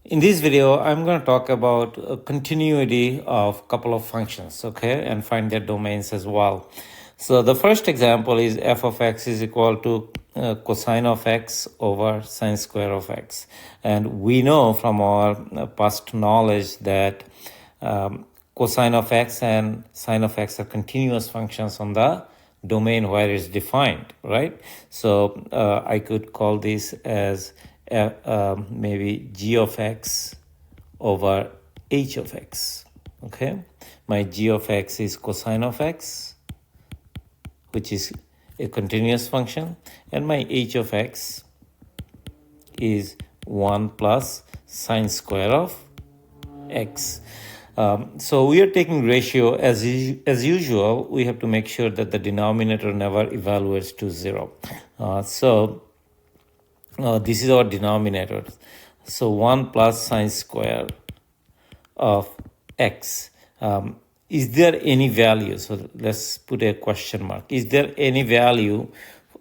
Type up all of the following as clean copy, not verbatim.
In this video, I'm going to talk about continuity of a couple of functions, okay, and find their domains as well. So the first example is f of x is equal to cosine of x over sine square of x. And we know from our past knowledge that cosine of x and sine of x are continuous functions on the domain where it's defined, right? So I could call this as maybe g of x over h of x, okay? My g of x is cosine of x, which is a continuous function, and my h of x is 1 plus sine square of x. So we are taking ratio as usual. We have to make sure that the denominator never evaluates to 0. This is our denominator. So 1 plus sine square of x. Is there any value? So let's put a question mark. Is there any value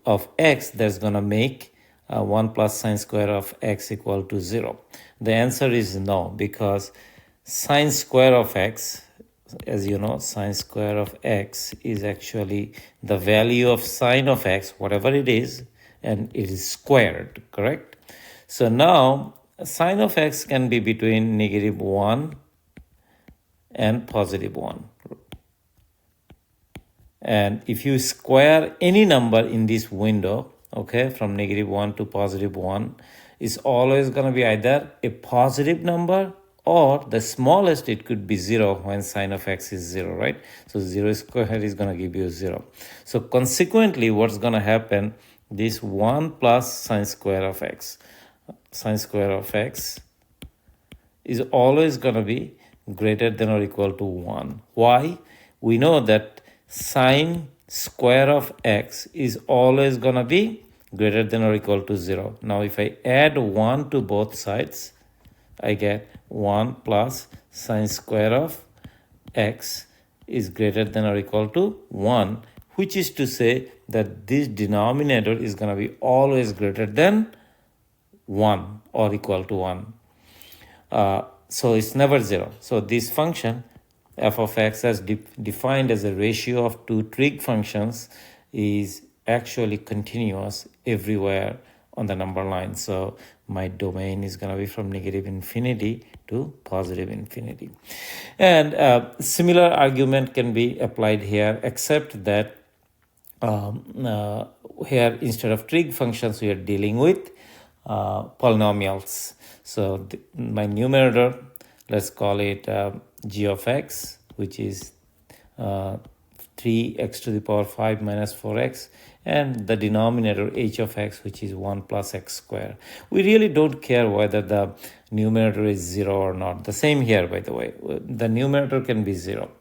of x that's going to make 1 plus sine square of x equal to 0? The answer is no, because sine square of x, as you know, sine square of x is actually the value of sine of x, whatever it is, and it is squared, correct? So now sine of x can be between negative 1 and positive 1. And if you square any number in this window, okay, from negative 1 to positive 1, it's always going to be either a positive number or the smallest it could be 0 when sine of x is 0, right? So 0 squared is going to give you 0. So consequently, what's going to happen, this 1 plus sine square of x is always going to be greater than or equal to 1. Why? We know that sine square of x is always going to be greater than or equal to 0. Now if I add 1 to both sides, I get 1 plus sine square of x is greater than or equal to 1, which is to say that this denominator is going to be always greater than 1 or equal to 1. So it's never 0. So this function, f of x, as defined as a ratio of two trig functions, is actually continuous everywhere on the number line. So my domain is going to be from negative infinity to positive infinity. And similar argument can be applied here, except that here instead of trig functions we are dealing with polynomials. So my numerator, let's call it g of x, which is 3x to the power 5 minus 4x, and the denominator h of x, which is 1 plus x squared. We really don't care whether the numerator is 0 or not. The same here, by the way. The numerator can be 0.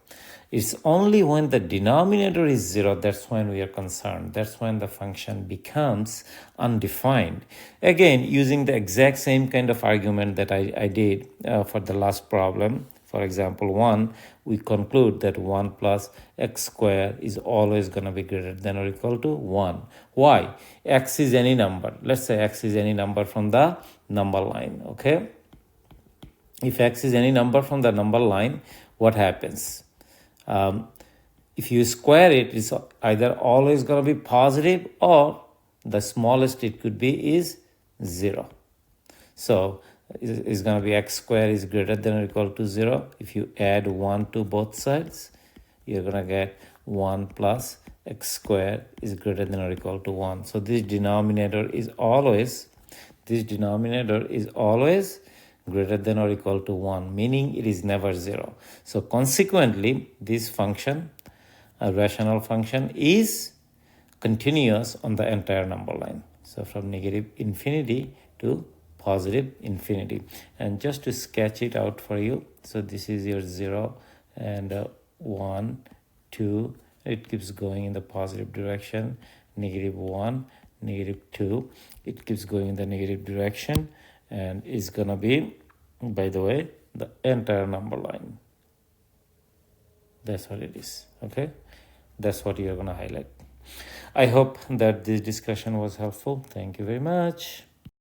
It's only when the denominator is 0 that's when we are concerned. That's when the function becomes undefined. Again, using the exact same kind of argument that I did for the last problem. For example 1, we conclude that 1 plus x squared is always going to be greater than or equal to 1. Why? X is any number. Let's say x is any number from the number line, okay? If x is any number from the number line, what happens? If you square it, it's either always going to be positive or the smallest it could be is 0. So it's going to be x squared is greater than or equal to 0. If you add 1 to both sides, you're going to get 1 plus x squared is greater than or equal to 1. So this denominator is always greater than or equal to 1, meaning it is never 0. So consequently, this function, a rational function, is continuous on the entire number line. So from negative infinity to positive infinity. And just to sketch it out for you, so this is your 0 and 1, 2, it keeps going in the positive direction, negative 1, negative 2, it keeps going in the negative direction, and it's going to be, by the way, the entire number line. That's what it is, okay? That's what you're going to highlight. I hope that this discussion was helpful. Thank you very much.